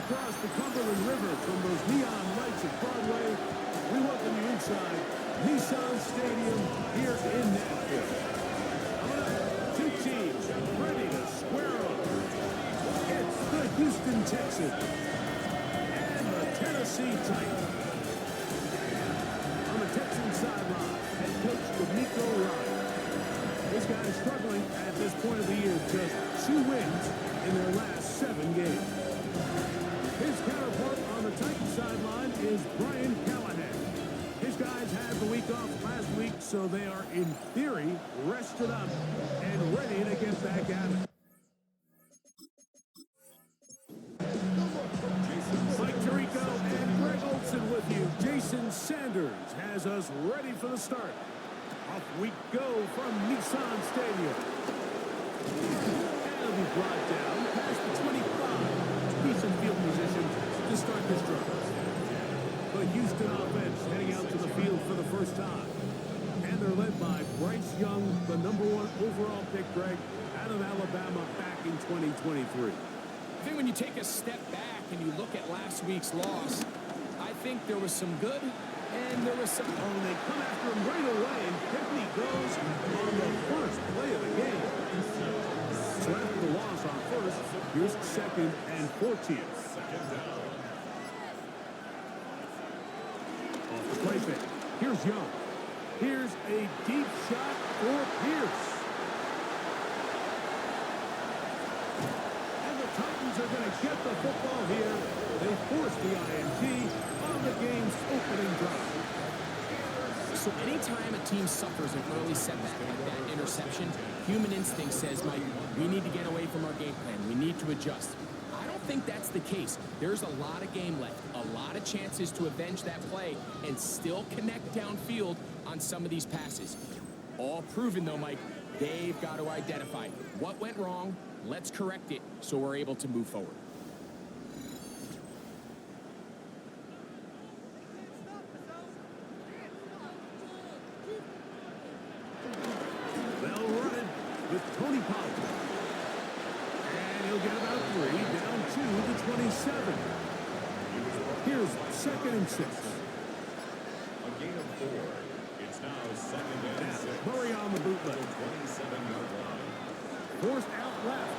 across the Cumberland River from those neon lights at Broadway, we welcome you inside Nissan Stadium here in Nashville. Coming up, two teams ready to square up. It's the Houston Texans and the Tennessee Titans. On the Texans sideline, head coach D'Amico Ryan. This guy is struggling at this point of the year, just 2 wins in their last 7 games. His counterpart on the Titans sideline is Brian Callahan. His guys had the week off last week, so they are, in theory, rested up and ready to get back at it. Mike Tirico and Greg Olson with you. Jason Sanders has us ready for the start. Off we go from Nissan Stadium. And it'll be brought down past the 25. Decent field position to start this drive. The Houston offense heading out to the field for the first time. And they're led by Bryce Young, the #1 overall pick, Greg, out of Alabama back in 2023. I think when you take a step back and you look at last week's loss, I think there was some good and there was some... Oh, and they come after him right away, and Pickney goes on the first play of the game. So after the loss on first, here's 2nd and 14. Off the play fake. Here's Young. Here's a deep shot for Pierce. And the Titans are going to get the football here. They force the INT on the game's opening drive. So anytime a team suffers an early setback like that interception, human instinct says, Mike, we need to get away from our game plan. We need to adjust. I don't think that's the case. There's a lot of game left, a lot of chances to avenge that play and still connect downfield on some of these passes. All proven, though, Mike, they've got to identify what went wrong. Let's correct it so we're able to move forward. They'll run it with Tony Pollard. And he'll get about 3, down to the 27. Here's 2nd and 6. A gain of 4. It's now 2nd and 6. Murray on the bootleg. 27-yard line. Forced out left.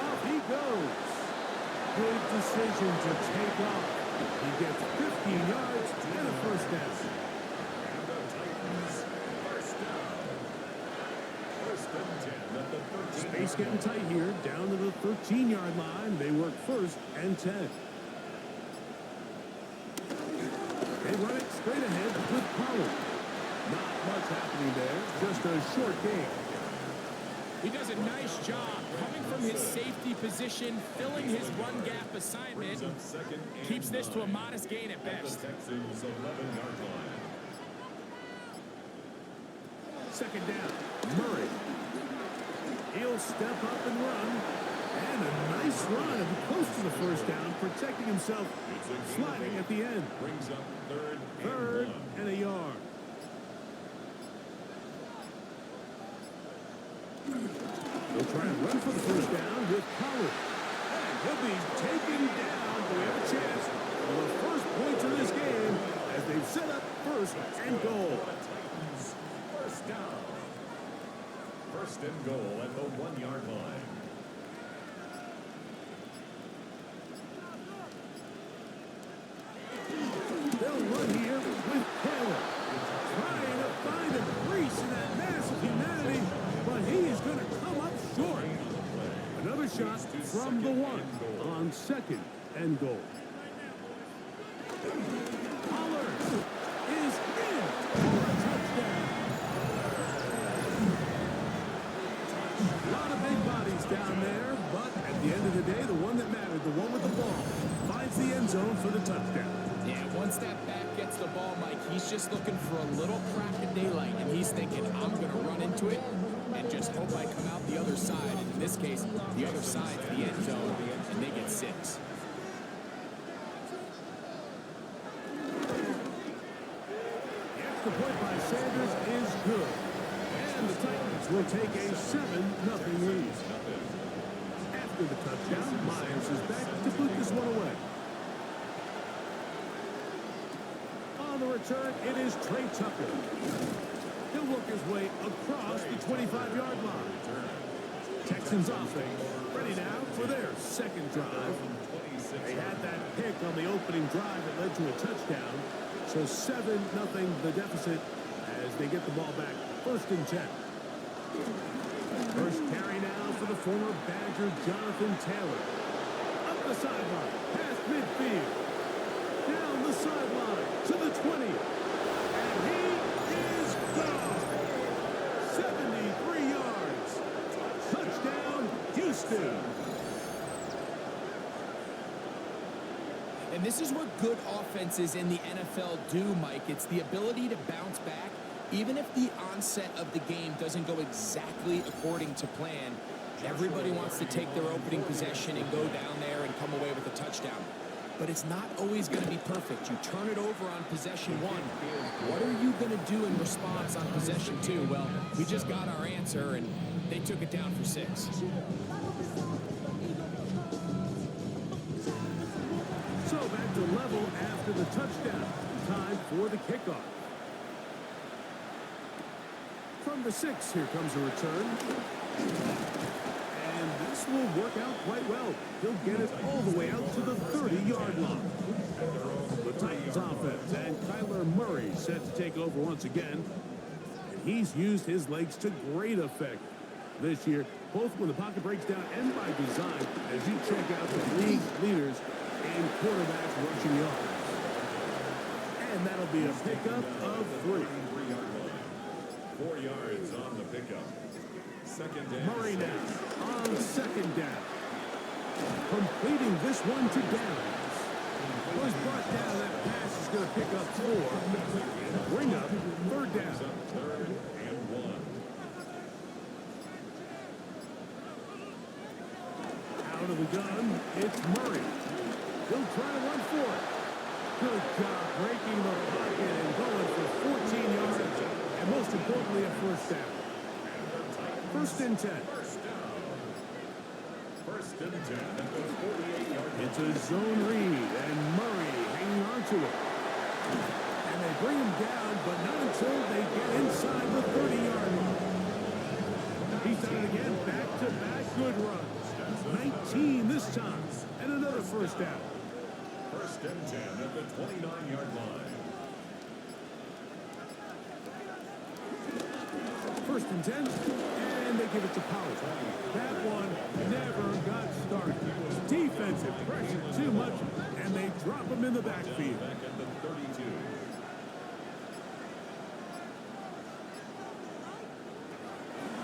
Off he goes. Good decision to take off. He gets 15 yards and a first down. And the Titans, first down. 1st and 10 at the 13. Space getting tight here. Down to the 13-yard line. They work 1st and 10. They run it straight ahead with Pollard. Not much happening there. Just a short game. He does a nice job coming from his safety position, filling his run gap assignment. Keeps this to a modest gain at best. Texans 11-yard line. 2nd down. Murray. He'll step up and run. And a nice run close to the first down, protecting himself, sliding at the end. Brings up 3rd and a yard. They'll try and run for the first down with Pollard. And he'll be taken down. We have a chance for the first points of this game as they've set up 1st and goal. Titans, first down. 1st and goal at the 1-yard line. They'll run here with Taylor. Trying to find a crease in that mass of humanity, but he is going to come up short. Another shot from the 1 on 2nd and goal. Pollard is in for a touchdown. A lot of big bodies down there, but at the end of the day, the one that mattered, the one with the ball, finds the end zone for the touchdown. Yeah, once that back gets the ball, Mike, he's just looking for a little crack of daylight, and he's thinking, I'm going to run into it and just hope I come out the other side. And in this case, the other side's the end zone, and they get 6. The point by Sanders is good. And the Titans will take a 7-0 lead. After the touchdown, Myers is back to put this one away. It is Trey Tucker. He'll work his way across the 25-yard line. Texans offense ready now for their second drive. They had that pick on the opening drive that led to a touchdown. So 7-0 the deficit as they get the ball back. 1st and 10. First carry now for the former Badger Jonathan Taylor. Up the sideline, past midfield. Down the sideline to the 20. And he is gone. 73 yards. Touchdown, Houston. And this is what good offenses in the NFL do, Mike. It's the ability to bounce back. Even if the onset of the game doesn't go exactly according to plan, everybody wants to take their opening possession and go down there and come away with a touchdown. But it's not always going to be perfect. You turn it over on possession 1. What are you going to do in response on possession 2? Well, we just got our answer, and they took it down for 6. So back to level after the touchdown. Time for the kickoff. From the 6, here comes a return. And this will work out quite well. He'll get it all the way out to the 30-yard line. The Titans offense and Kyler Murray set to take over once again. And he's used his legs to great effect this year, both when the pocket breaks down and by design, as you check out the league leaders in quarterbacks rushing yards. And that'll be a pickup of 3. 4 yards on the pickup. 2nd down. Murray now on 2nd down. Completing this one to Downs. Was brought down. That pass is going to pick up 4. And bring up 3rd down. 3rd and 1. Out of the gun, it's Murray. He'll try to run for it. Good job breaking the pocket and going for 14 yards. And most importantly, a 1st down. 1st and 10. 1st and 10 at the 48-yard line. It's a zone read, and Murray hanging on to it. And they bring him down, but not until they get inside the 30-yard line. He's done it again, back-to-back good runs. 19 this time, and another 1st down. 1st and 10 at the 29-yard line. 1st and 10, and they give it to Pollard. That one never got started. Defensive pressure too much, and they drop him in the backfield. Back at the 32.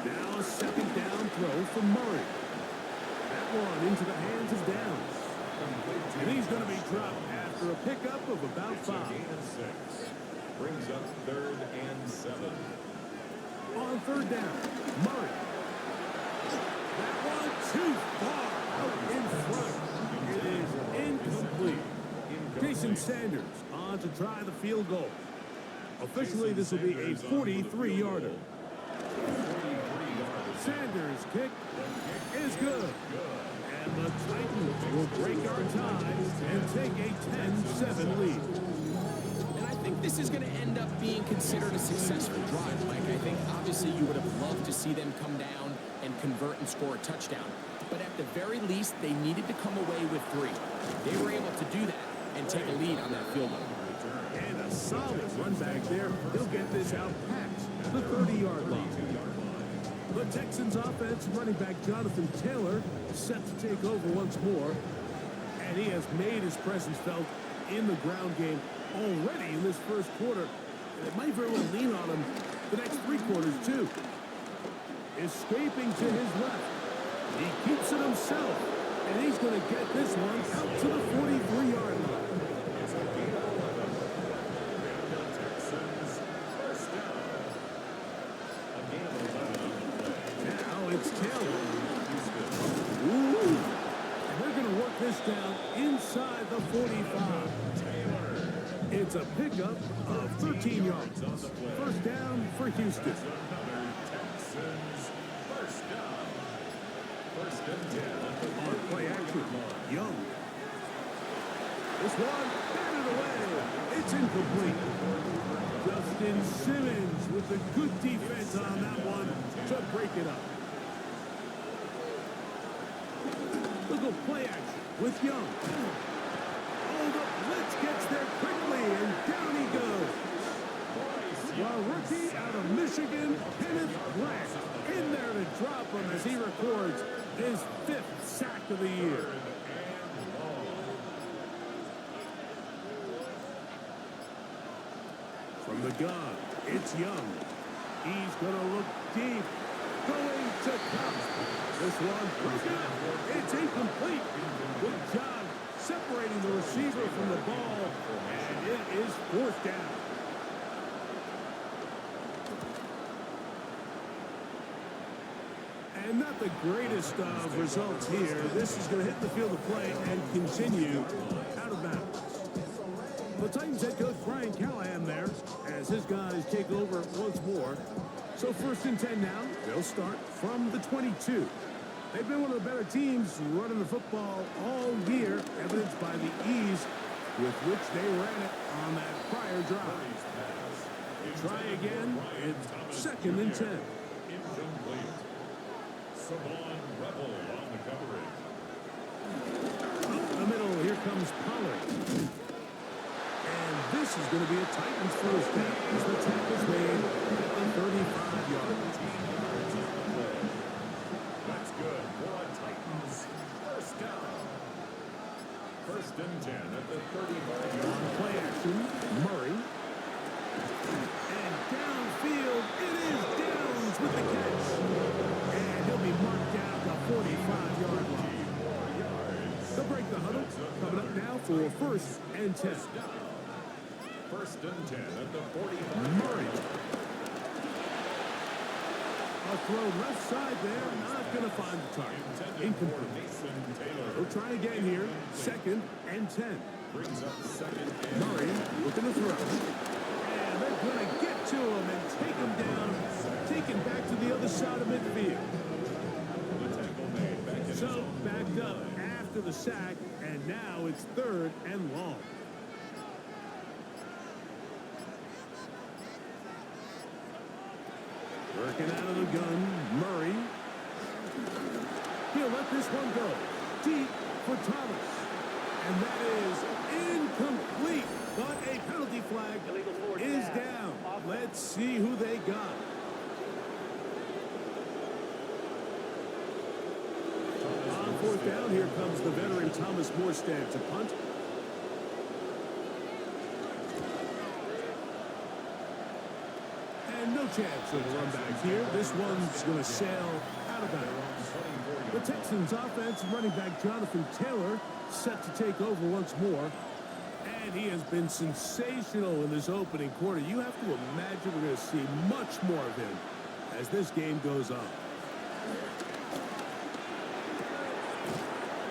Now a 2nd down throw from Murray. That one into the hands of Downs. And he's going to be dropped after a pickup of about 5. Gain of 6. Brings up 3rd and 7. On 3rd down, Murray. That one too far out in front. It is incomplete. Jason Sanders on to try the field goal. Officially, this will be a 43-yarder. Sanders' kick is good. And the Titans will break our tie and take a 10-7 lead. And I think this is going to end up being considered a successful drive, Mike. I think obviously you would have loved to see them come down and convert and score a touchdown. But at the very least, they needed to come away with 3. They were able to do that and take a lead on that field goal. And a solid run back there. He'll get this out past the 30-yard line. The Texans offense running back Jonathan Taylor set to take over once more. And he has made his presence felt in the ground game already in this 1st quarter. And it might very well lean on him the next 3 quarters, too. Escaping to his left. He keeps it himself. And he's going to get this one out to the 43-yard line. It's a gain of 11. And the Texans 1st down. A gain of 11 on the play. Now it's Taylor. Ooh. And they're going to work this down inside the 45. It's a pickup of 13 yards. 1st down for Houston. Another Texans 1st down. 1st and 10 at the On play action, Young. This one, batted away. It's incomplete. Justin Simmons with the good defense on that one to break it up. Look at play action with Young. Oh, the blitz gets there quickly, and down he goes. Well, rookie out of Michigan, Kenneth Grant, in there to drop him as he records his 5th sack of the year. From the gun, it's Young. He's going to look deep. Going to come. This one broken up. It's incomplete. Good job separating the receiver from the ball. And it is 4th down. And not the greatest of results here. This is going to hit the field of play and continue out of bounds. The Titans head coach Brian Callahan there as his guys take over once more. So 1st and 10 now. They'll start from the 22. They've been one of the better teams running the football all year, evidenced by the ease with which they ran it on that prior drive. Try again. It's 2nd and 10. Incomplete. Savon Rebel on the coverage. Up the middle, here comes Pollard. And this is going to be a Titans first down as the tackle's made at the 35-yard line. That's good for a Titans first down. 1st and 10 at the 35-yard line. On play action, Murray. And downfield, it is Downs with the catch. And he'll be marked down the 45-yard line. They'll break the huddle. Coming up now for 1st and 10. 1st and 10 at the 45. Murray. A throw left side there. Not going to find the target. Incomplete. We'll try again here. 2nd and 10. Brings up 2nd and Murray looking to throw. And they're going to get to him and take him down. Taken back to the other side of midfield. the tackle made back in So backed up after the sack. And now it's 3rd and long. Working out of the gun, Murray. He'll let this one go. Deep for Thomas. And that is incomplete. But a penalty flag is down. Let's see who they got. On 4th down, here comes the veteran Thomas Morstead to punt. And no chance of a run back here. This one's going to sail out of bounds. The Texans offense running back Jonathan Taylor set to take over once more. And he has been sensational in this opening quarter. You have to imagine we're going to see much more of him as this game goes on.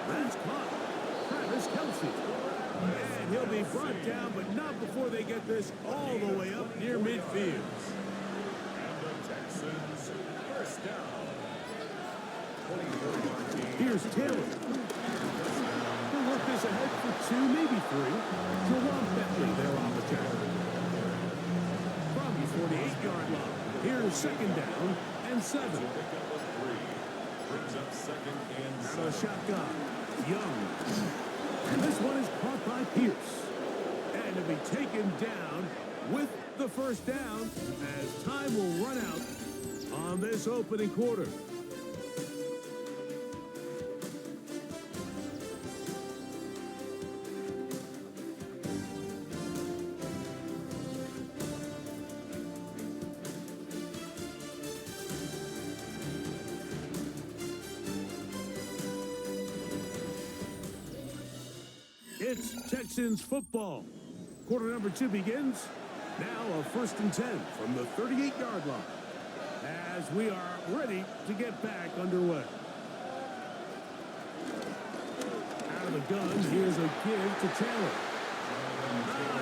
That's caught. Travis Kelce. And he'll be brought down, but not before they get this all the way up near midfield. Texans first down. Here's Taylor. He'll work this ahead for 2, maybe 3. Jerome Bentley there on the tackle. From the 48-yard line. Here's 2nd down and 7. Brings up 2nd and Out of the shotgun. Young. And this one is caught by Pierce. And to be taken down with the 1st down as time will run out on this opening quarter. It's Texans football. Quarter number 2 begins. Now a 1st and 10 from the 38-yard line as we are ready to get back underway. Out of the gun, here's a give to Taylor.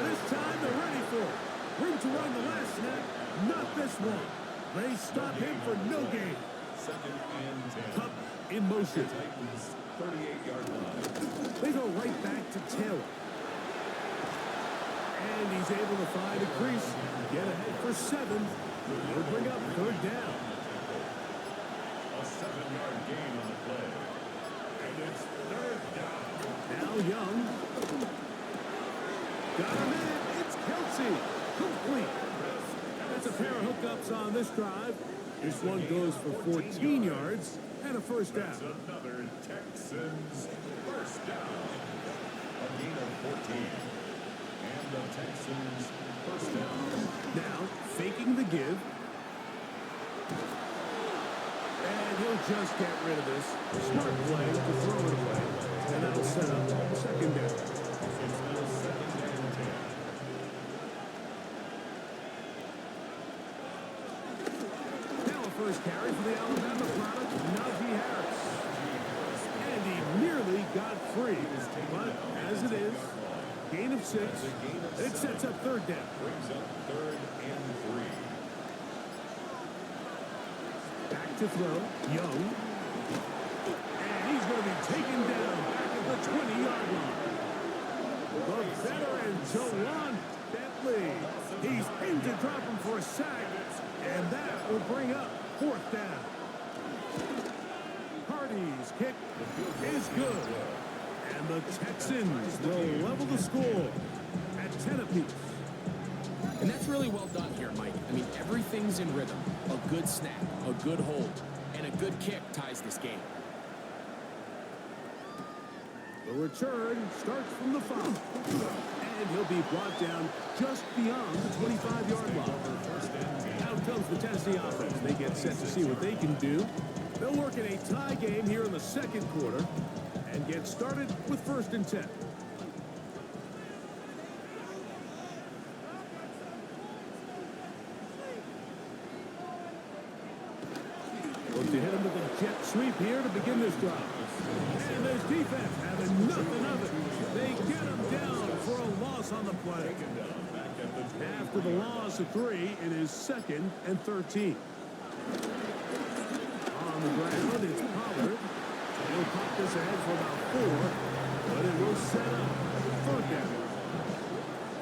This time they're ready for it. Room to run the last snap, not this one. They stop him for no gain. 2nd and 10. Cup in motion. Titans 38-yard line. They go right back to Taylor. And he's able to find a crease. Get ahead for 7. He'll bring up 3rd down. A 7-yard gain on the play. And it's 3rd down. Now Young. Got him in. It's Kelsey. Complete. That's a pair of hookups on this drive. This one goes for 14 yards and a 1st down. That's another Texans 1st down. A gain of 14. And the Texans 1st down. Now faking the give. And he'll just get rid of this. Smart play to throw it away. And that'll set up 2nd down. It's now 2nd and 10. Now a first carry for the Alabama product, Najee Harris. And he nearly got free. But as it is, gain of 6. It sets up 3rd down. Brings up 3rd and 3. Back to throw. Young. And he's going to be taken down back at the 20-yard line. The veteran, Jawan Bentley. He's in to drop him for a sack. And that will bring up 4th down. Hardy's kick is good. And the Texans will level the score at 10 apiece. And that's really well done here, Mike. I mean, everything's in rhythm. A good snap, a good hold, and a good kick ties this game. The return starts from the 5. And he'll be brought down just beyond the 25-yard line. Out comes the Tennessee offense. They get set to see what they can do. They'll work in a tie game here in the 2nd quarter and get started with 1st and 10. Look to hit him with a jet sweep here to begin this drive. And this defense having nothing of it. They get him down for a loss on the play. After the loss of 3, it is 2nd and 13. On the ground, it's Pollard. He'll pop this ahead for about 4, but it will set up 3rd down.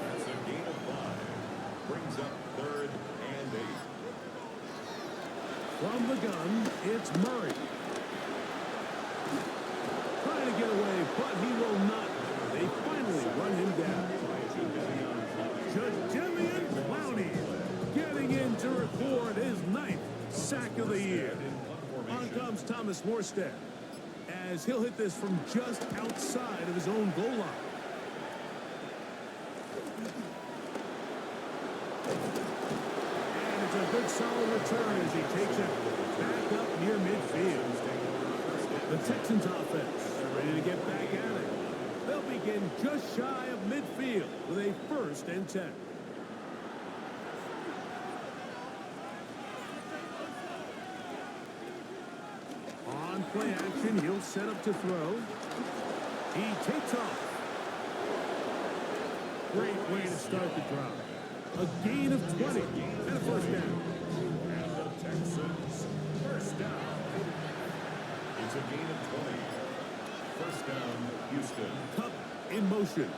That's a gain of 5. Brings up 3rd and 8. From the gun, it's Murray. Trying to get away, but he will not. They finally run him down. Jadeveon Clowney getting in to record his 9th sack of the year. On comes Thomas Morstead as he'll hit this from just outside of his own goal line. And it's a good solid return as he takes it back up near midfield. The Texans offense are ready to get back at it. They'll begin just shy of midfield with a 1st and 10. On play action, he'll set up to throw. He takes off. Great way to start the drive. A gain of 20 and a 1st down. And the Texans 1st down. It's a gain of 20. 1st down, Houston. Cup in motion.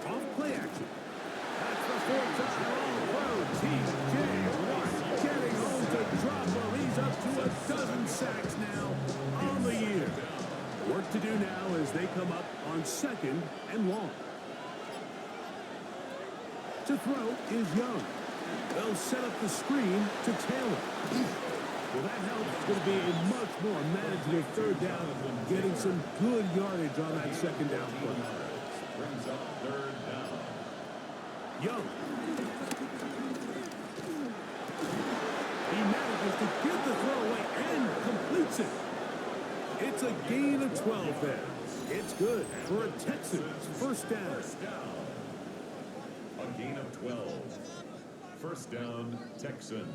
Off play action. That's the 4th long throw. T.J. Watt getting home to drop him. He's up to a dozen sacks now on the year. Work to do now as they come up on 2nd and long. To throw is Young. They'll set up the screen to Taylor. Well, that helps. It's going to be a much more manageable 3rd down, getting some good yardage on that 2nd down play. Brings up 3rd down. Young. He manages to get the throw away and completes it. It's a gain of 12 there. It's good for a Texans 1st down. 1st down. A gain of 12. 1st down, Texans.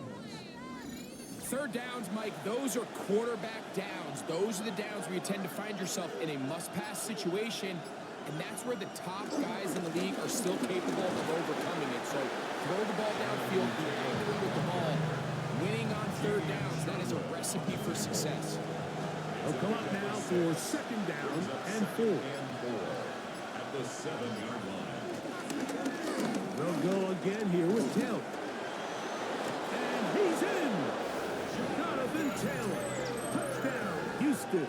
3rd downs, Mike, those are quarterback downs. Those are the downs where you tend to find yourself in a must-pass situation, and that's where the top guys in the league are still capable of overcoming it. So throw the ball downfield, be angry with the ball. Winning on 3rd downs, that is a recipe for success. They'll come up now for 2nd down and 4. At the 7-yard line. They'll go again here with Taylor. And he's in. Jonathan Taylor. Touchdown, Houston.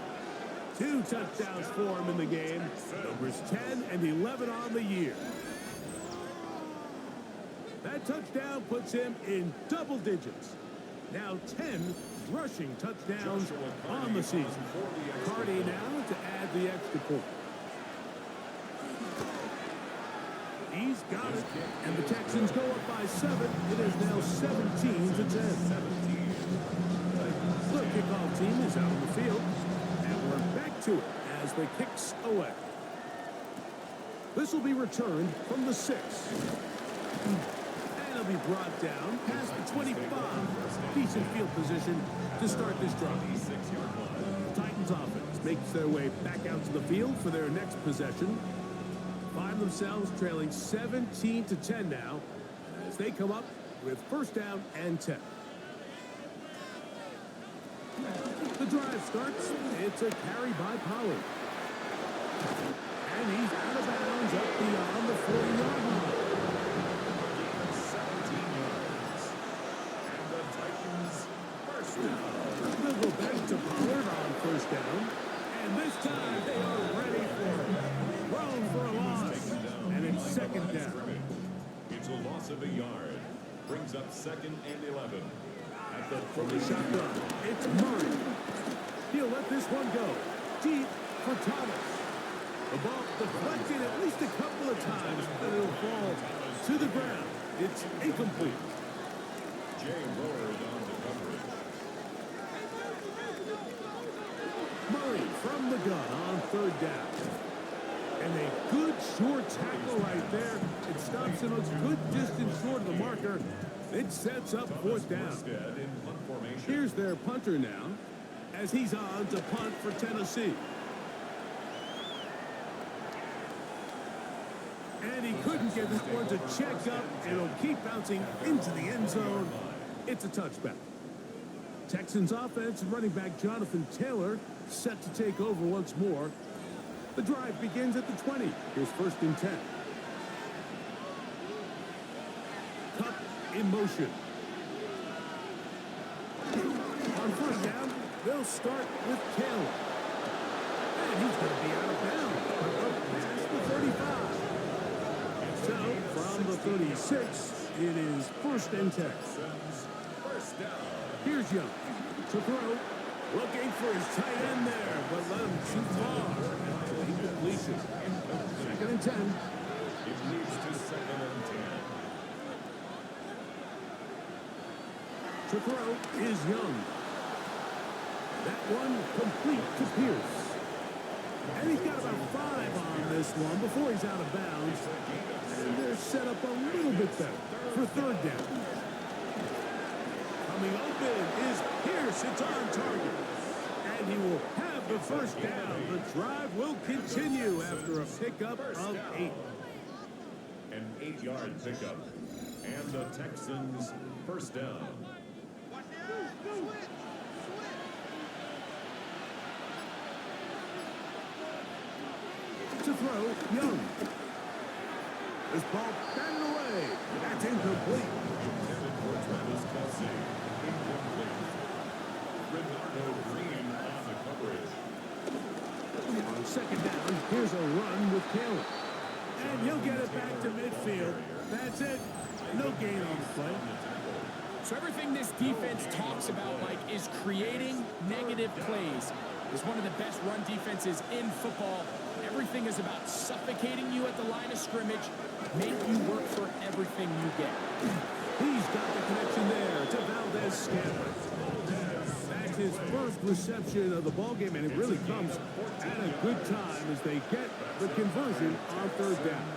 2 touchdowns for him in the game. Numbers 10 and 11 on the year. That touchdown puts him in double digits. Now 10 rushing touchdowns on the season. Cardi now to add the extra point. He's got it, and the Texans go up by 7. It is now 17 to 10. The kickoff team is out on the field, and we're back to it as the kicks away. This will be returned from the 6. And it'll be brought down past the 25. Decent field position to start this drive. The Titans offense makes their way back out to the field for their next possession. Find themselves trailing 17 to 10 now as they come up with first down and 10. The drive starts. It's a carry by Pollard. And he's out of bounds up beyond the 40-yard line. 17 yards. And the Titans first down. They'll go back to Pollard on first down. And this time they are ready for it. Thrown for a loss. And it's second down. It's a loss of a yard. Brings up 2nd and 11. At the From the shotgun, it's Murray. He'll let this one go. Deep for Thomas. The ball deflected at least a couple of times, but it'll fall to the ground. It's incomplete. Jay Ward on the coverage. Murray from the gun on third down. And a good short tackle right there. It stops him a good distance short of the marker. It sets up fourth down. Here's their punter now as he's on to punt for Tennessee. And he couldn't get this one to check up. It'll keep bouncing into the end zone. It's a touchback. Texans offense running back Jonathan Taylor set to take over once more. The drive begins at the 20. Here's first and 10. Cup in motion. On first down, they'll start with Taylor. And he's going to be out of bounds. Up past the 35. So, from the 36, it is first and 10. First down. Here's Young to throw. Looking for his tight end there, but let him too far. Incompletion. Second and 10. It leads to 2nd and 10. To throw is Young. That one complete to Pierce. And he's got about 5 on this one before he's out of bounds. And they're set up a little bit better for third down. Coming open is Pierce. It's on target. And he will have the first down. The drive will continue after a pickup of 8. An 8-yard pickup. And the Texans first down. To throw, Young. This ball batted away. That's incomplete. Intended for Travis Kelce. Incomplete. Renardo Green on the coverage. On second down, here's a run with Taylor. And he'll get it back to midfield. That's it. No gain on the play. So everything this defense talks about, Mike, is creating negative plays. It's one of the best run defenses in football. Everything is about suffocating you at the line of scrimmage, make you work for everything you get. He's got the connection there to Valdez-Scantling. That's his first reception of the ballgame, and it really comes at a good time as they get the conversion on third down.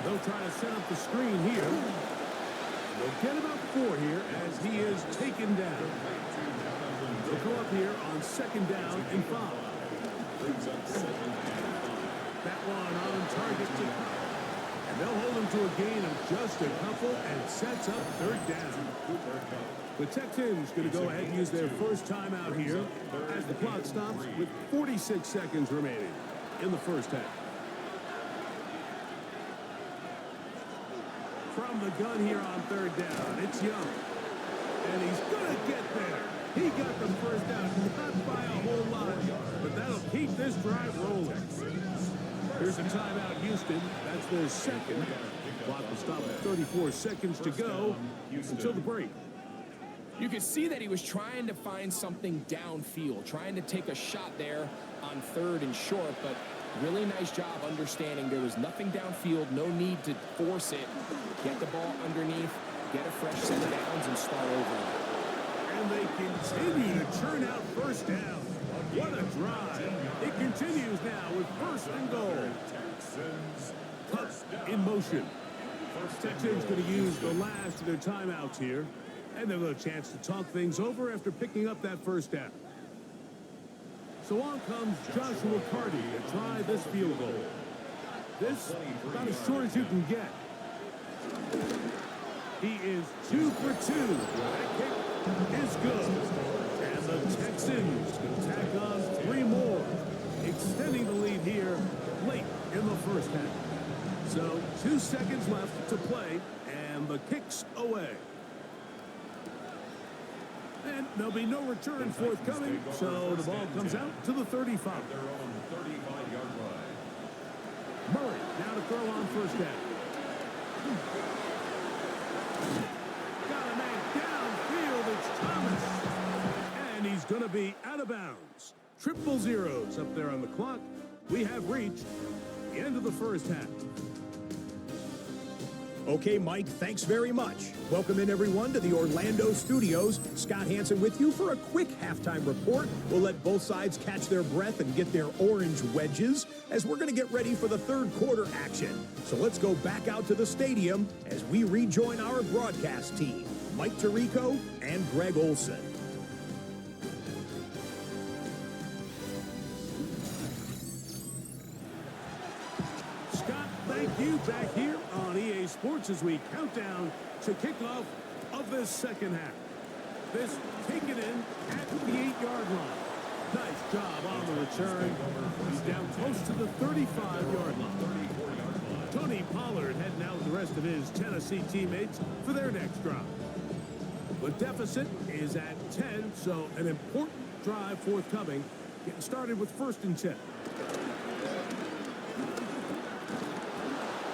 They'll try to set up the screen here. They'll get about 4 here as he is taken down. They'll go up here on second down and 5. Brings up 7 and 5. That one on target to Cup. And they'll hold him to a gain of just a couple and sets up third down. The Texans going to go ahead and use their first timeout here as the clock stops with 46 seconds remaining in the first half. from the gun here on third down. It's Young. And he's going to get there. He got the first down, not by a whole lot, but that'll keep this drive rolling. Here's a timeout, Houston. That's their second. Clock will stop at 34 seconds to go until the break. You could see that he was trying to find something downfield, trying to take a shot there on third and short, but really nice job understanding there was nothing downfield, no need to force it. Get the ball underneath, get a fresh set of downs, and start over. And they continue to churn out first down. What a drive. It continues now with first and goal. Cut in motion. Texans going to use the last of their timeouts here. And they'll have a chance to talk things over after picking up that first down. So on comes Joshua Carty to try this field goal. This about as short as you can get. He is 2 for 2. That kick is good. And the Texans can tack on 3 more, extending the lead here late in the first half. So 2 seconds left to play, and the kick's away. And there'll be no return forthcoming, so the ball comes out to the 35. Murray now to throw on first down. Got a man downfield, it's Thomas. And he's going to be out of bounds. Triple zeros up there on the clock. We have reached the end of the first half. Okay, Mike, thanks very much. Welcome in, everyone, to the Orlando studios. Scott Hansen with you for a quick halftime report. We'll let both sides catch their breath and get their orange wedges as we're going to get ready for the third quarter action. So let's go back out to the stadium as we rejoin our broadcast team, Mike Tirico and Greg Olson. Thank you. Back here on EA Sports as we count down to kickoff of this second half. This taken in at the 8-yard line. Nice job on the return. He's down close to the 35-yard line. Tony Pollard heading out with the rest of his Tennessee teammates for their next drive. The deficit is at 10, so an important drive forthcoming. Getting started with 1st and 10.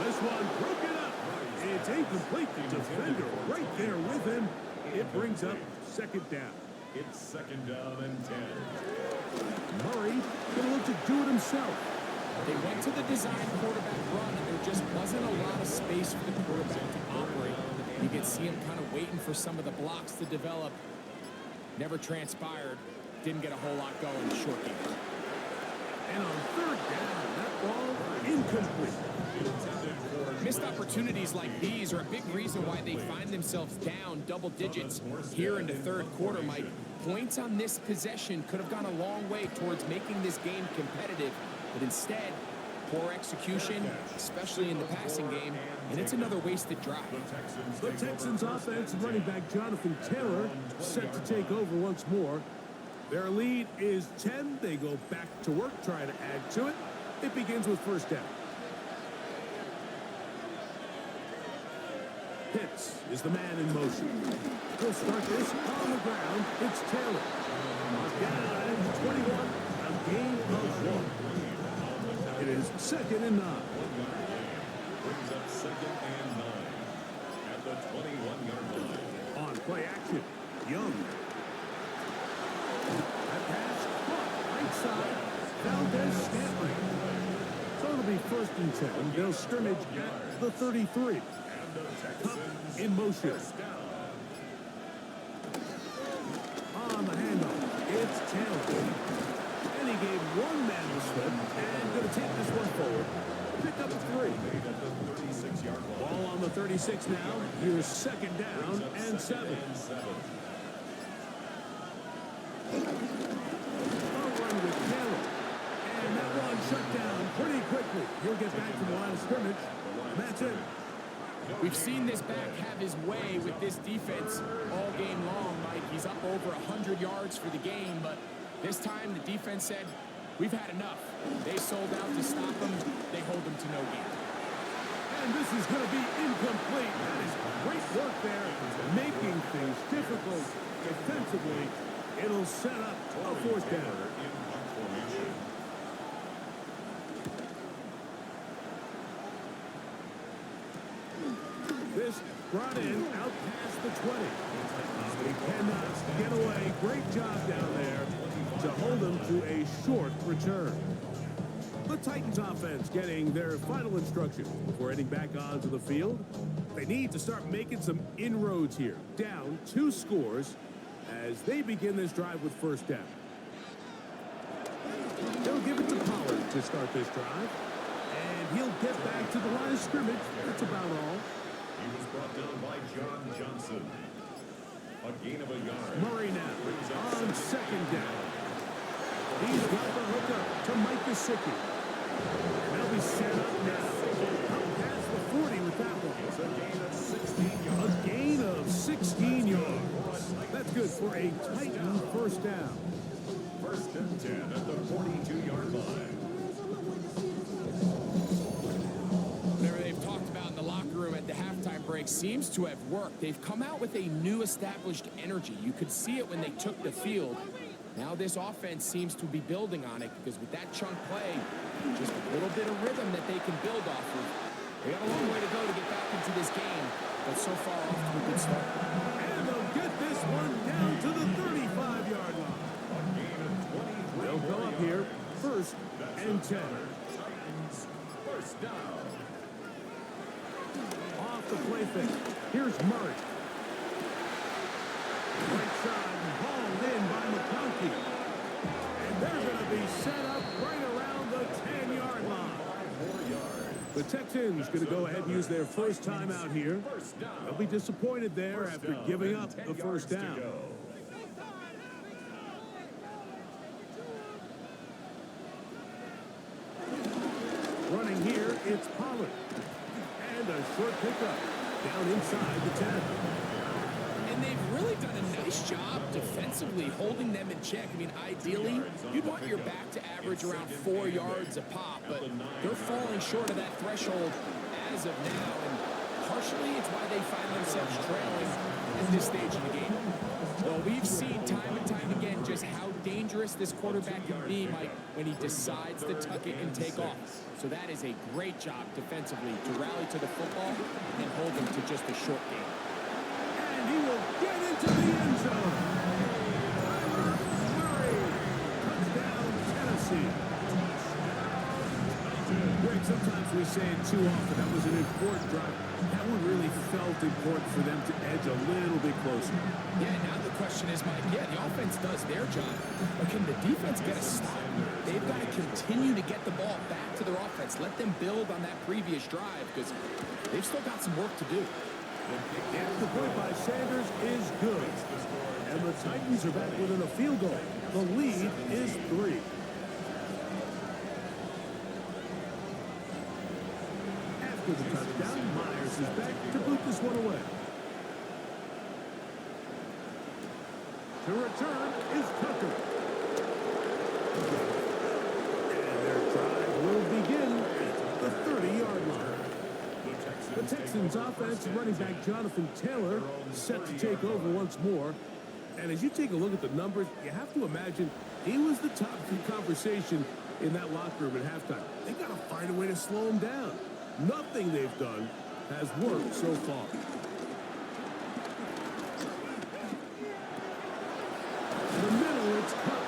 This one broken up. It's incomplete. The defender right there with him. It brings up 2nd down. It's 2nd down and 10. Murray going to look to do it himself. They went to the design quarterback run, and there just wasn't a lot of space for the quarterback to operate. You can see him kind of waiting for some of the blocks to develop. Never transpired. Didn't get a whole lot going in the short game. And on 3rd down, that ball incomplete. Missed opportunities like these are a big reason why they find themselves down double digits here in the third quarter, Mike. Points on this possession could have gone a long way towards making this game competitive, but instead, poor execution, especially in the passing game, and it's another wasted drive. The Texans offense and running back Jonathan Taylor set to take over once more. Their lead is 10. They go back to work, trying to add to it. It begins with 1st down. Pitts is the man in motion. He'll start this on the ground. It's Taylor. Down 21, a gain of 1. It is 2nd and 9. Brings up 2nd and 9 at the 21-yard line. On play action, Young. That pass caught right side. Valdez Scantling. So it'll be 1st and 10. They'll scrimmage at the 33. Cup in motion. On the handoff, it's Taylor. And he gave one man the slip and going to take this one forward. Pick up 3. Ball on the 36 now. Here's 2nd down and 7. A run with Taylor. And that one shut down pretty quickly. He'll get back to the line of scrimmage. That's it. We've seen this back have his way with this defense all game long, Mike. He's up over 100 yards for the game, but this time the defense said, we've had enough. They sold out to stop him. They hold him to no gain. And this is going to be incomplete. That is great work there, making things difficult defensively. It'll set up a fourth down. This brought in out past the 20. He cannot get away. Great job down there to hold him to a short return. The Titans offense getting their final instructions before heading back onto the field. They need to start making some inroads here. Down 2 scores as they begin this drive with first down. They'll give it to Pollard to start this drive. And he'll get back to the line of scrimmage. That's about all. He was brought down by John Johnson. A gain of a yard. Murray now on second down. He's got the hookup to Mike Gesicki. They'll be set up now. Up past the 40 with that one. It's a gain of 16 yards. A gain of 16 yards. That's good for a Titan first down. First and 10 at the 42-yard line. Whatever they've talked about in the locker room at the halftime break seems to have worked. They've come out with a new established energy. You could see it when they took the field. Now this offense seems to be building on it because with that chunk play, just a little bit of rhythm that they can build off of. They got a long way to go to get back into this game, but so far off to a good start. And they'll get this one down to the 35-yard line. They'll go up here, first and 10. Titans first down. Off the play fake. Here's Murray. Right side, hauled in by McConkey. And they're going to be set up right around the 10-yard line. The Texans going to go ahead and use their first time out here. They'll be disappointed there after giving up the first down. Running here, it's Pollard. And a short pickup down inside the 10. And they've really done a nice job defensively holding them in check. I mean, ideally, you'd want your back to average around 4 yards a pop, but they're falling short of that threshold as of now, and partially it's why they find themselves trailing at this stage of the game. Well, we've seen time and time again just how dangerous this quarterback can be, Mike, when he decides to tuck it and take off. So that is a great job defensively to rally to the football and hold them to just a short game. And he will get into the end zone. Murray, touchdown, Tennessee. Greg, sometimes we say it too often. That was an important drive. That one really felt important for them to edge a little bit closer. Yeah, now the question is, Mike, yeah, the offense does their job, but can the defense get a stop? They've got to continue to get the ball back to their offense. Let them build on that previous drive because they've still got some work to do. And the point by Sanders is good. And the Titans are back within a field goal. The lead is 3. After the touchdown, Myers is back to boot this one away. To return is Tucker. And their drive will begin at the 30-yard line. The Texans offense running back Jonathan Taylor set to take over once more. And as you take a look at the numbers, you have to imagine he was the top conversation in that locker room at halftime. They got to find a way to slow him down. Nothing they've done has worked so far. In the middle, it's Cup.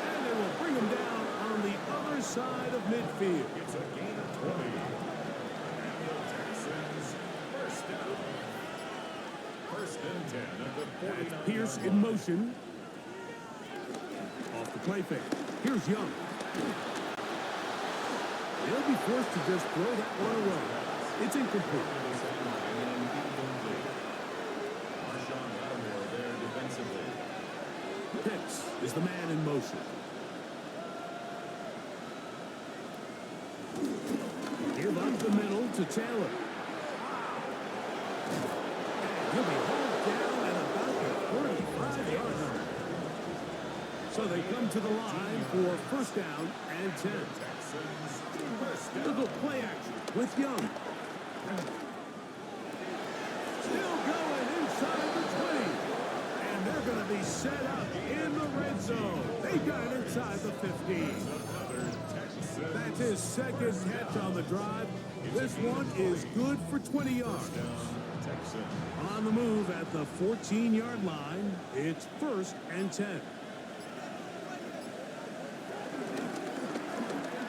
And they will bring him down on the other side of midfield. It's a gain of 20. And the Texans first down. First and 10 at the 49. That's Pierce in motion. Off the play fake. Here's Young. They'll be forced to just throw that one away. It's incomplete. Pitts is the man in motion. Give up the middle to Taylor. And he'll be hauled down at about the 45-yard line. So they come to the line for first down and 10. Little play action with Young. Still going inside the 20. And they're going to be set up in the red zone. They got it inside the 15. That's his second catch on the drive. This one is good for 20 yards. On the move at the 14-yard line, it's 1st and 10.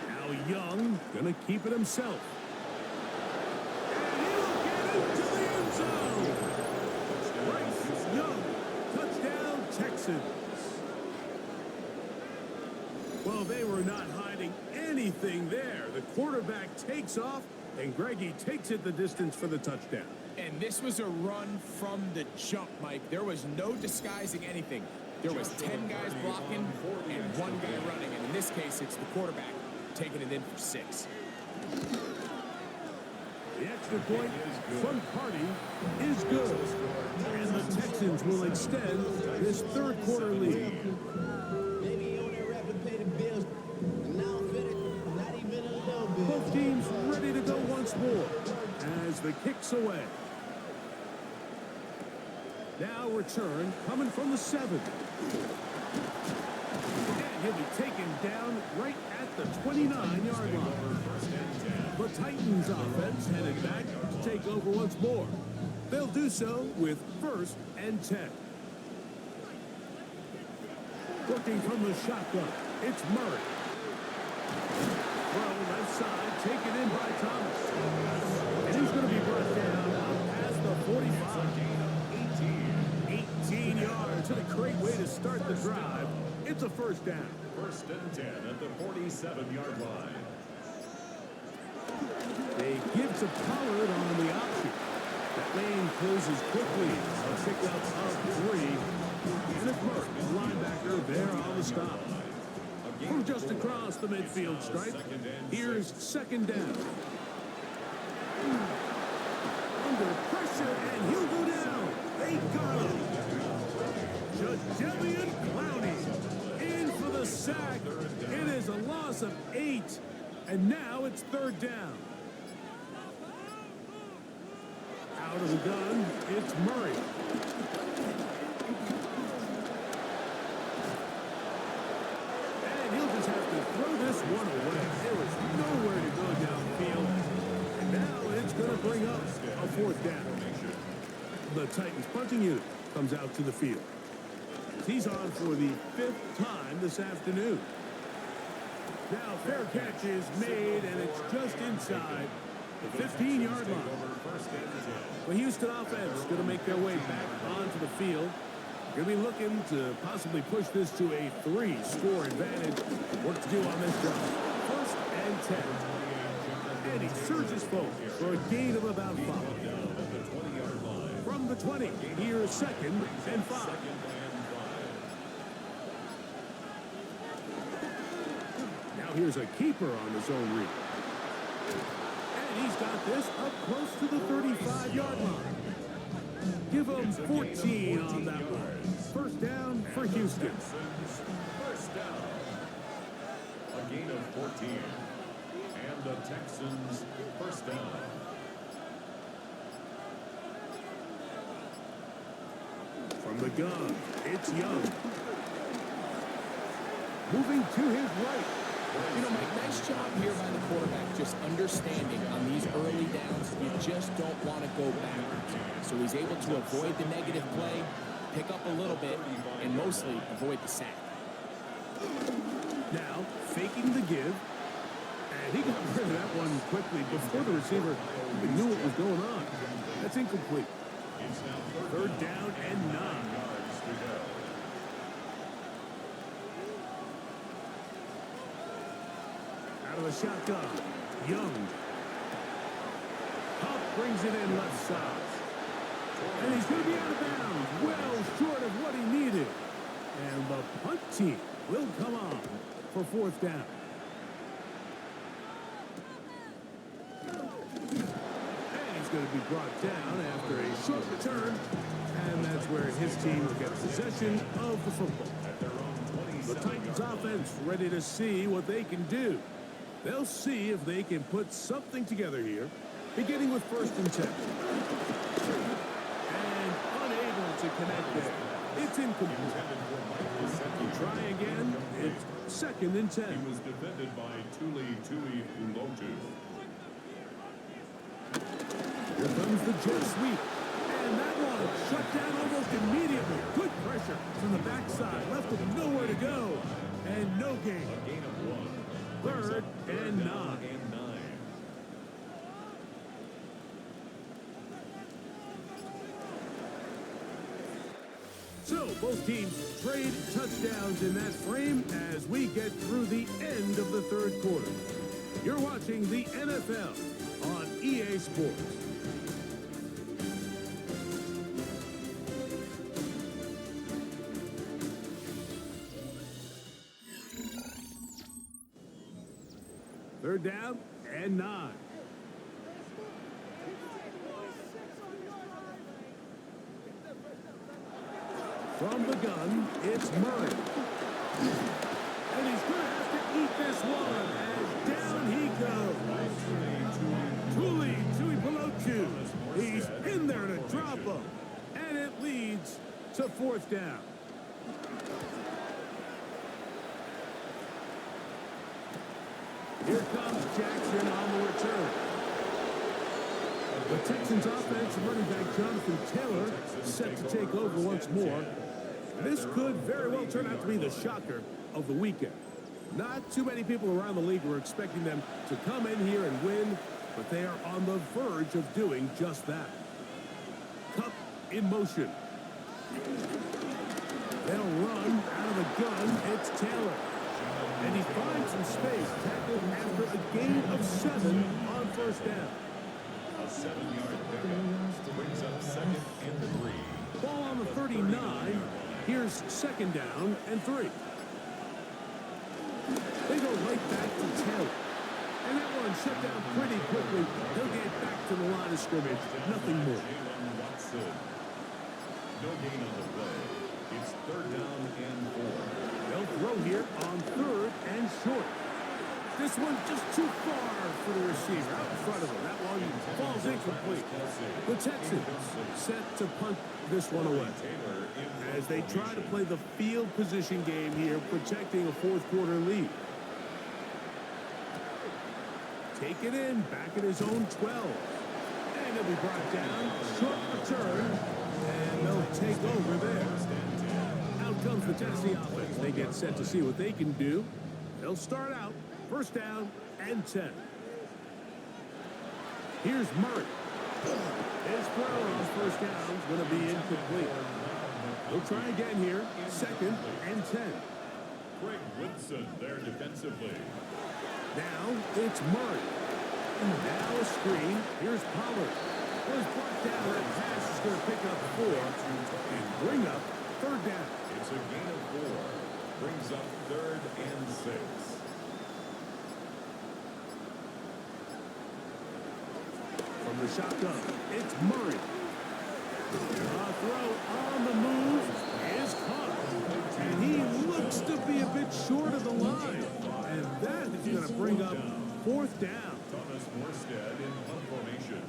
Now Young gonna keep it himself. And he'll get into the end zone. Bryce Young, touchdown Texans. Well, they were not hiding anything there. The quarterback takes off, and Greggy takes it the distance for the touchdown. And this was a run from the jump, Mike. There was no disguising anything. There was 10 guys blocking and 1 guy running. And in this case, it's the quarterback taking it in for 6. The extra point from Party is good. And the Texans will extend this third quarter lead. Both teams ready to go once more as the kick's away. Now return coming from the 7. And he'll be taken down right at the 29-yard line. The Titans offense headed back to take over once more. They'll do so with 1st and 10. Working from the shotgun, it's Murray. Well, left side, taken in by Thomas. And he's going to be brought down past the 45. 18 yards, and a great way to start the drive. It's a 1st down. 1st and 10 at the 47-yard line. They give to Pollard on the option. That lane closes quickly. A pickup of 3. And it's Murray, linebacker, there on the stop. From just across the midfield stripe, here's 2nd down. Under pressure, and he'll go down. They got him. Jadavian Clowney in for the sack. It is a loss of 8, and now it's 3rd down. Out of the gun, it's Murray. He'll just have to throw this one away. There was nowhere to go downfield. And now it's going to bring up a 4th down. The Titans punting unit comes out to the field. He's on for the 5th time this afternoon. Now fair catch is made, and it's just inside the 15-yard line. The Houston offense going to make their way back onto the field. Going to be looking to possibly push this to a 3-score advantage. Work to do on this drive. 1st and 10. And he surges forward for a gain of about 5. From the 20, here's 2nd and 5. Now here's a keeper on the zone read. And he's got this up close to the 35-yard line. Give him 14 on that one. 1st down for Houston. 1st down. A gain of 14. And the Texans 1st down. From the gun, it's Young. Moving to his right. You know, Mike, nice job here by the quarterback, just understanding on these early downs, you just don't want to go backwards. So he's able to avoid the negative play, pick up a little bit, and mostly avoid the sack. Now, faking the give. And he got rid of that one quickly before the receiver even knew what was going on. That's incomplete. 3rd down and 9. Out of the shotgun, Young. Huff brings it in left side. And he's going to be out of bounds, well short of what he needed. And the punt team will come on for 4th down. And he's going to be brought down after a short return. And that's where his team will get possession of the football. The Titans offense ready to see what they can do. They'll see if they can put something together here. beginning with 1st and 10. And unable to connect there. It's incomplete. Try again. It's 2nd and 10. He was defended by Tuli Ulotu. Here comes the jet sweep. And that one shut down almost immediately. Good pressure from the backside. Left him nowhere to go. And no gain. A gain of 1. 3rd and 9. So both teams trade touchdowns in that frame as we get through the end of the 3rd quarter. You're watching the NFL on EA Sports. Third down and 9. From the gun, it's Murray. And he's going to have to eat this one as down he goes. Tuli Tuipulotu. He's in there to drop him. And it leads to 4th down. Here comes Jackson on the return. The Texans offense, running back Jonathan Taylor set to take over once more. This could very well turn out to be the shocker of the weekend. Not too many people around the league were expecting them to come in here and win, but they are on the verge of doing just that. Cup in motion. They'll run out of the gun. It's Taylor. And he finds some space, tackled after a gain of 7 on 1st down. A 7-yard pickup brings up 2nd and 3. Ball on the 39. Here's 2nd down and 3. They go right back to Taylor. And that one shut down pretty quickly. He'll get back to the line of scrimmage. Nothing more. No gain on the play. It's 3rd down and 4. They'll throw here on 3rd and short. This one just too far for the receiver. Out in front of him. That one falls incomplete. The Texans set to punt this one away as they try to play the field position game here, protecting a 4th quarter lead. Take it in, back at his own 12. And he'll be brought down. Short return. And they'll take over there. Out comes the Tennessee offense. They get set to see what they can do. They'll start out 1st down and 10. Here's Murray. His throw on 1st down is going to be incomplete. They'll try again here. 2nd and 10. Greg Woodson there defensively. Now it's Murray. Now a screen. Here's Pollard. Was brought down. That pass is going to pick up 4 and bring up 3rd down. It's a gain of 4. Brings up 3rd and 6. From the shotgun, it's Murray. A throw on the move is caught. And he looks to be a bit short of the line. And that is going to bring up 4th down. Thomas Morstead in punt formation.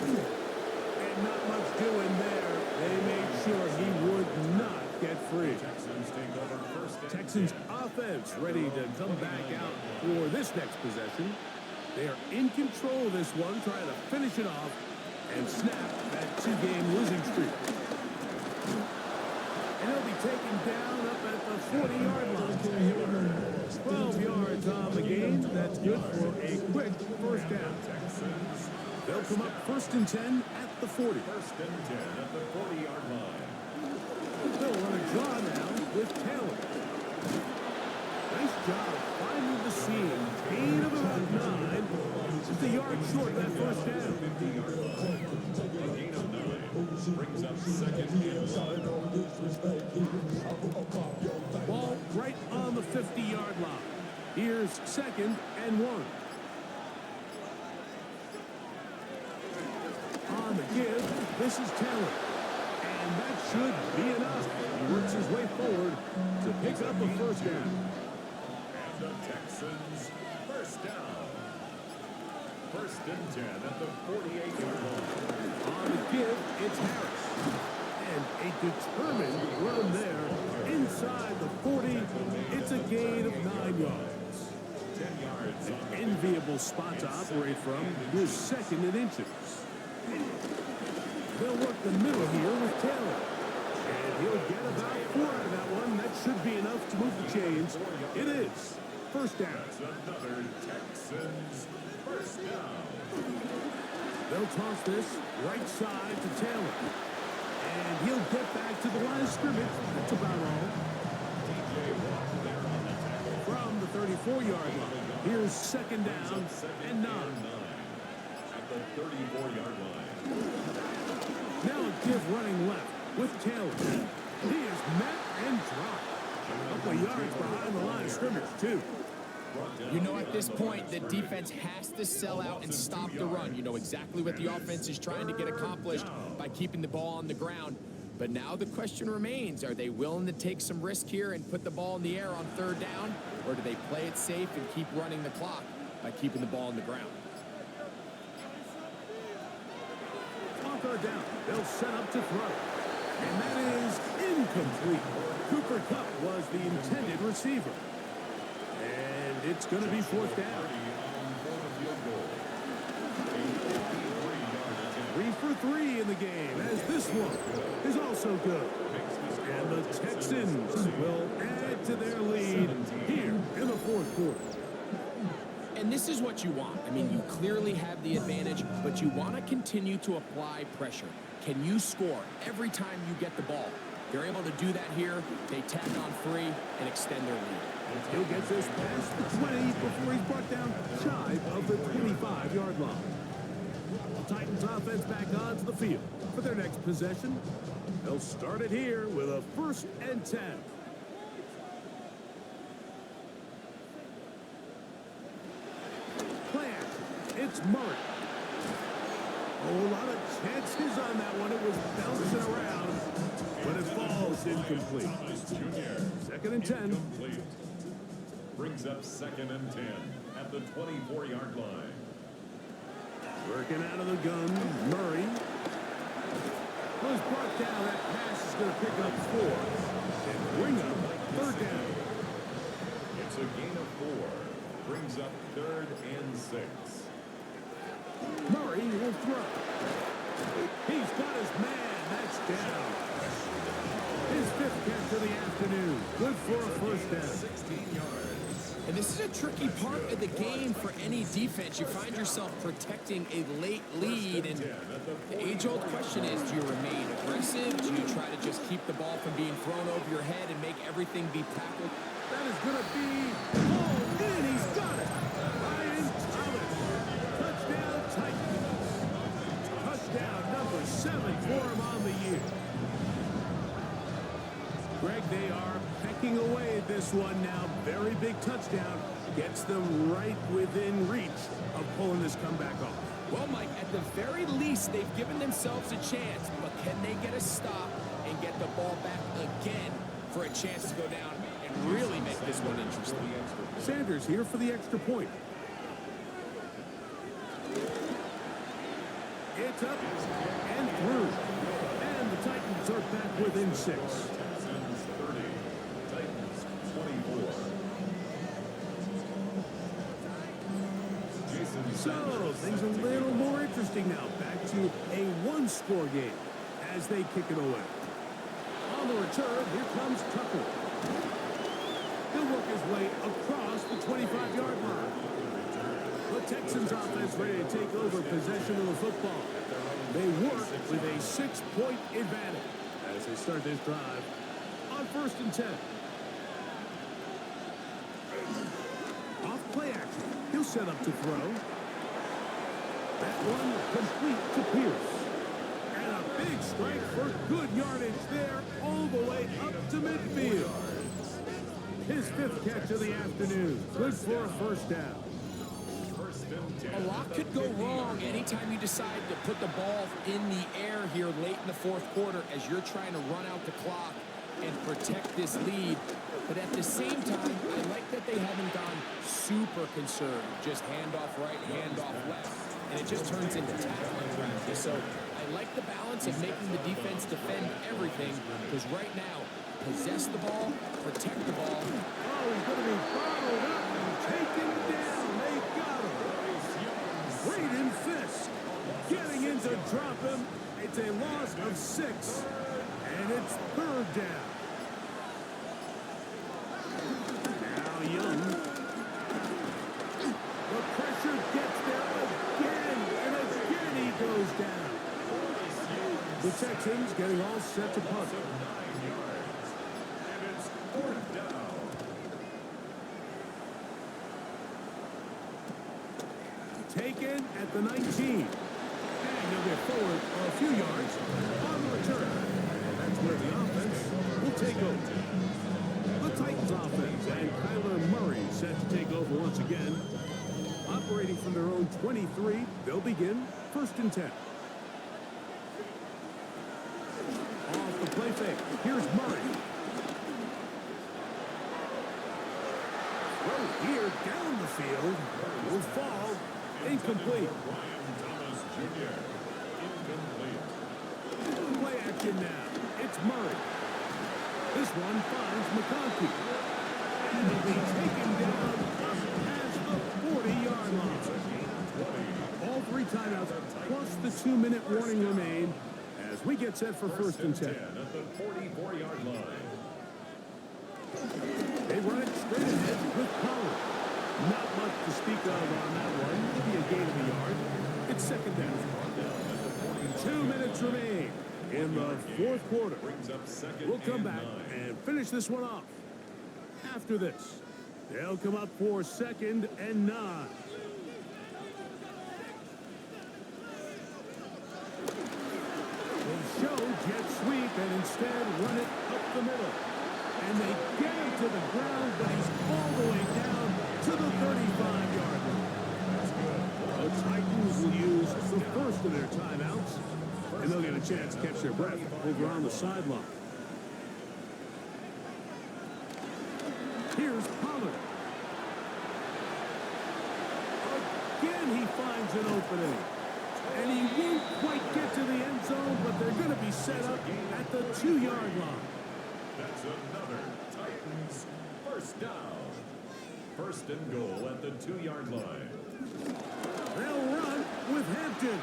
And not much doing there. They made sure he would not get free. Texans take over 1st and Texans offense ready to come back out for this next possession. They are in control of this one, trying to finish it off and snap that 2-game losing streak. And he'll be taken down up at the 40-yard line. 12 yards on the game. That's good for a quick 1st down. They'll come up 1st and 10 at the 40. 1st and 10 at the 40-yard line. They'll run a draw now with Taylor. Nice job finding the seam. Gain of about 9. Just a yard short of that 1st down. A gain of 9. Brings up 2nd and 1. Ball right on the 50-yard line. Here's 2nd and 1. On the give, this is Taylor. And that should be enough. He works his way forward to pick up a 1st down. the Texans, first down. First and 10 at the 48-yard line. On the give, it's Harris. And a determined run there inside the 40. It's a gain of 9 yards. 10 yards. An enviable spot to operate from. Here's second and inches. They'll work the middle here with Taylor. And he'll get about 4 out of that one. That should be enough to move the chains. It is. First down. That's another Texans first down. They'll toss this right side to Taylor. And he'll get back to the line of scrimmage. That's about all. From the 34-yard line. Here's second down and 9. At the 34-yard line. Now a give running left with Taylor. He is met and dropped. A couple of yards behind the line of scrimmage, too. You know, at this point, the defense has to sell out and stop the run. You know exactly what the offense is trying to get accomplished by keeping the ball on the ground. But now the question remains, are they willing to take some risk here and put the ball in the air on third down? Or do they play it safe and keep running the clock by keeping the ball on the ground? On third down, they'll set up to throw. And that is incomplete. Cooper Kupp was the intended receiver. And it's going to be fourth down. 3 for 3 in the game, as this one is also good. And the Texans will add to their lead here in the fourth quarter. And this is what you want. I mean, you clearly have the advantage, but you want to continue to apply pressure. Can you score every time you get the ball? They're able to do that here. They tack on 3 and extend their lead. He'll get this past the 20 before he's brought down shy of the 25-yard line. The Titans offense back onto the field for their next possession. They'll start it here with a 1st and 10. Play action. It's Murray. A whole lot of chances on that one. It was bouncing around, but it falls incomplete. Second and 10. Brings up second and 10 at the 24-yard line. Working out of the gun, Murray. Was brought down. That pass is going to pick up 4 and bring up third down. It's a gain of 4. Brings up 3rd and 6. Murray will throw. He's got his man. That's down. His 5th catch of the afternoon. Good for a first down. 16 yards. And this is a tricky part of the game for any defense. You find yourself protecting a late lead, and the age-old question is, do you remain aggressive? Do you try to just keep the ball from being thrown over your head and make everything be tackled? That is going to be hauled in. He's got it. Ryan Thomas. Touchdown Titans. Touchdown number 7 for him on the year. Greg, they are pecking away at this one now. Very big touchdown. Gets them right within reach of pulling this comeback off. Well, Mike, at the very least, they've given themselves a chance, but can they get a stop and get the ball back again for a chance to go down and really make this one interesting? Sanders here for the extra point. It's up and through. And the Titans are back within 6. Texans 30. Titans 24. So, things a little more interesting now. Back to a one-score game as they kick it away. On the return, here comes Tucker. He'll work his way across the 25-yard line. The Texans offense ready to take over possession of the football. They work with a 6-point advantage as they start this drive on 1st and 10. Off play action. He'll set up to throw. That one complete to Pierce. And a big strike for good yardage there all the way up to midfield. His 5th catch of the afternoon. Good for a first down. A lot could go wrong anytime you decide to put the ball in the air here late in the 4th quarter as you're trying to run out the clock and protect this lead. But at the same time, I like that they haven't gone super conservative. Just handoff right, handoff left. And it just turns into tackling practice. So I like the balance of making the defense defend everything. Because right now, possess the ball, protect the ball. Oh, he's going to be bottled up and taken down. They got him. Right in fist. Getting in to drop him. It's a loss of 6. And it's 3rd down. Now Young. The pressure gets there again. And again he goes down. The Texans getting all set to punt. 9 yards. And it's 4th down. Taken at the 19. And he'll get forward a few yards on the return. And that's where the offense will take over. The Titans offense and Kyler Murray set to take over once again. Operating from their own 23, they'll begin 1st and 10. Off the play fake. Here's Murray. Throw here down the field. Will fall. Incomplete. Brian Thomas Jr. Incomplete. Play action now. It's Murray. This one finds McConkey. And he'll be taken down past the 40-yard line. All 3 timeouts plus the 2-minute warning remain as we get set for 1st and 10. At the 44-yard line. They run it straight ahead with Pollard. Not much to speak of on that one. Maybe a gain of a yard. It's 2nd down. 2 minutes remain in the 4th quarter. Brings up 2nd We'll come and back 9. and finish this one off. After this, they'll come up for 2nd and 9. They show jet sweep and instead run it up the middle. And they get him to the ground, but he's all the way down to the 35-yard line. The Titans will use the first of their timeouts, and they'll get a chance to catch their breath over on the sideline. Here's Pollard. Again, he finds an opening. And he won't quite get to the end zone, but they're going to be set up at the 2-yard line. That's another Titans 1st down. 1st and goal at the 2-yard line. They'll run with Hampton.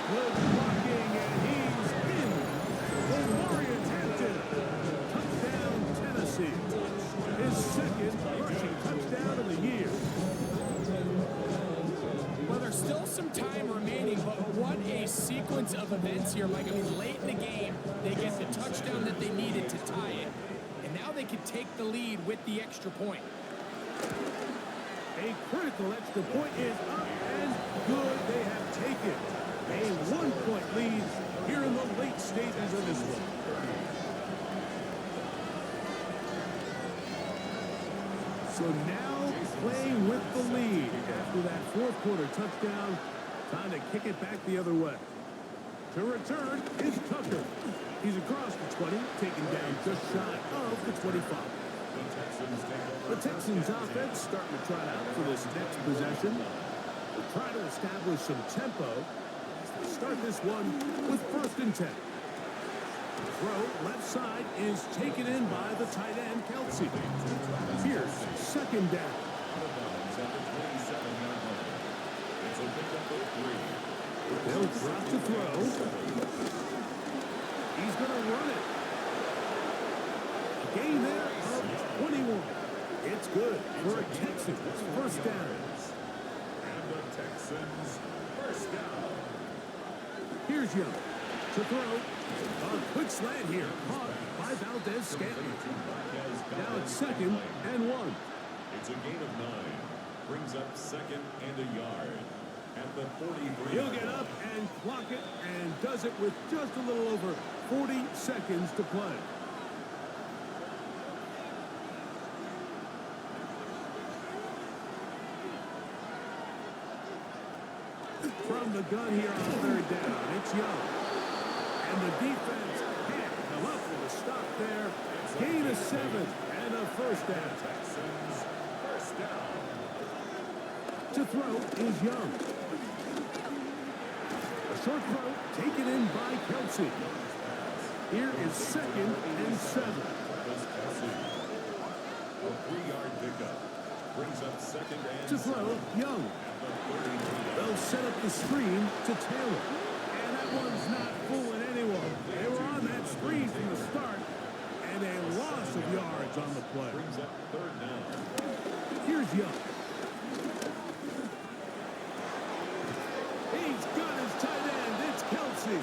Good blocking, and he's in. Omarion Hampton. Touchdown, Tennessee. His 2nd rushing touchdown of the year. Well, there's still some time remaining, but what a sequence of events here, Mike. I mean, late in the game, they get the touchdown that they needed to tie it, and now they can take the lead with the extra point. A critical extra point is up and good. They have taken a 1-point lead here in the late stages of this one. So now playing with the lead after that 4th quarter touchdown. Time to kick it back the other way. To return is Tucker. He's across the 20, taken down just shy of the 25. The Texans offense starting to trot out for this next possession. They'll try to establish some tempo. They start this one with 1st and 10. Throw left side is taken in by the tight end, Kelsey. Here's 2nd down. They'll drop to throw. He's going to run it. A gain there of 21. It's good for a Texans 1st down. And the Texans 1st down. Here's Young to throw. A quick slant here, caught by Valdez Scantling. Now it's 2nd and 1. It's a gain of 9. Brings up 2nd and a yard. At the 43. He'll get up and clock it and does it with just a little over 40 seconds to play. From the gun here on 3rd down, it's Young. And the defense can't come up with a stop there. Gain of 7 and a first down. Texans first down. To throw is Young. A short throw taken in by Kelsey. Here is 2nd and 7. A 3-yard pickup. Brings up 2nd and To throw, Young. They'll set up the screen to Taylor. And that one's not fooling anyone. They were on that screen from the start. And a loss of yards on the play. Brings up 3rd down. Here's Young. He's got his tight end. It's Kelsey.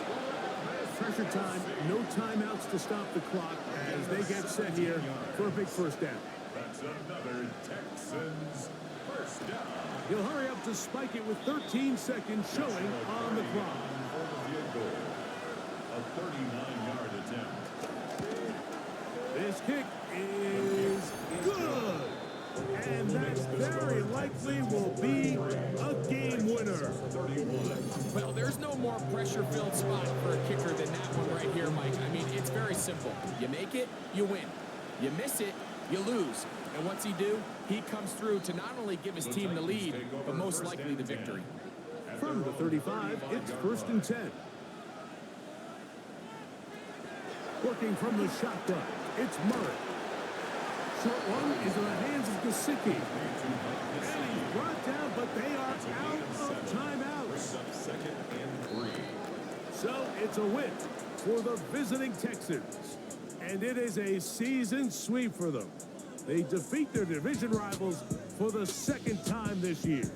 Pressure time. No timeouts to stop the clock as they get set here for a big first down. That's another Texans first down. He'll hurry up to spike it with 13 seconds showing on the clock. For the field goal. A 39-yard attempt. This kick is good. And that very likely will be a game winner. Well, there's no more pressure-filled spot for a kicker than that one right here, Mike. I mean, it's very simple. You make it, you win. You miss it, you lose. And what's he do? He comes through to not only give his team the lead, but most likely the victory. From the 35, it's 1st and 10. Working from the shotgun, it's Murray. Short one is in the hands of Gesicki. And he's brought down, but they are out of timeouts. 2nd and 3. So it's a win for the visiting Texans. And it is a season sweep for them. They defeat their division rivals for the 2nd time this year.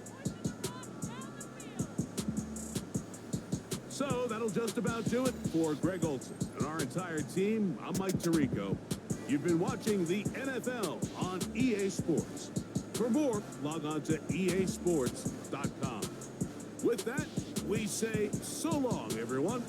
So that'll just about do it for Greg Olson and our entire team. I'm Mike Tirico. You've been watching the NFL on EA Sports. For more, log on to easports.com. With that, we say so long, everyone.